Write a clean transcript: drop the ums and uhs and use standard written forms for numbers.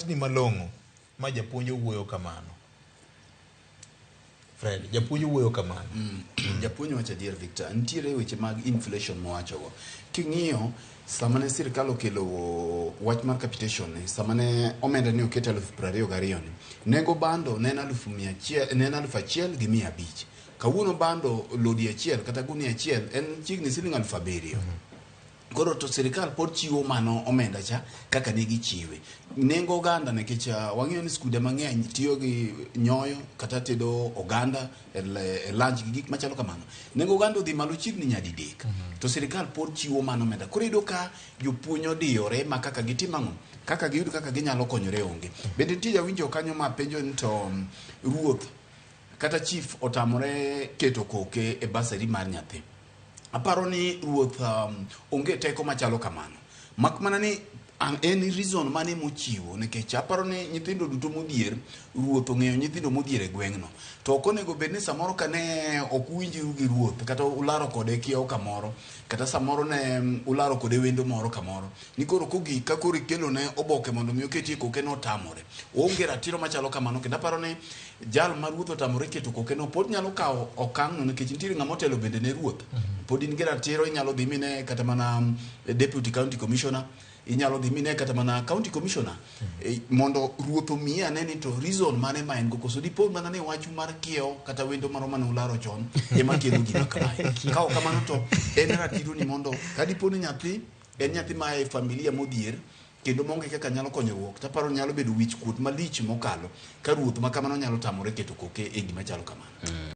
wachni malong'o ma japuonj wuoyo kamano. Fred, japuonj wuoyo kamano. Japuonj wacho adier Victor, nitiere weche mag inflation mowachogo. King'iyo samane sirkal okelo wach mar capitation ni, samane omenda ni oket 22,000 ni, nego bando ne en 1,500. Kawuono bando lodi achiel kata gunia achiel en chiegni siling 7,000. Koro to sirkal pod chiwo mano omenda cha kaka ne gichiwe. Nengo oganda nikech wang'eyo ni skunde mang'eny tiyo gi nyoyo kata tedo oganda e lunch gi gik machalo kamano. Nengo oganda odhi malo chiegni nyadidek. To sirkal pod chiwo mano omenda. Koro iyudo ka jopuonj odiyore ma kaka gitim ang'o, kaka giyud kaka ginyalo konyore onge. Bende nitie jawinjo kanyo ma penjo ni to ruoth kata chief otamore keto koke e basari mar nyathi. Aparo ni ruoth onge teko machalo kamano. Mak mana ni en reason mane mochiwo nikech aparo ni nyithindo duto modhier, ruoth ong'eyo nyithindo modhier e gweng'no. To ok onego bed ni samoro kane ok uwinjiru gi ruoth kata ularo kode kiewo kamoro kata samoro ne ularo kode wendo moro kamoro. Ni koro kogi ka koro ikelo ne oboke mondo mi oketie koke no tamore. Onge ratiro machalo kamano kendo aparo ni jal ma ruoth otamore keto koke no pod nyalo kawo okang' no nikech nitiere ng'ama otelo bende ne ruoth. Pod in gi ratiro, inyalo dhi mine kata mana deputy county commissioner, inyalo dhi mine kata mana county commissioner mondo ruoth omiyi ane ni to reason mane ma en go koso dipo mana ni wach mar kiewo kata wendo maro mane ularo chon ema kelo gima kamae. Ka ok kamano to en ratiro ni mondo ka dipo ni nyathi en nyathi ma e familia modhier kendo monge kaka nyalo konyruok, taparo nyalo bedo wich kuot malich mokalo ka ruoth ma kamano nyalo tamore keto koke e gima chalo kamano.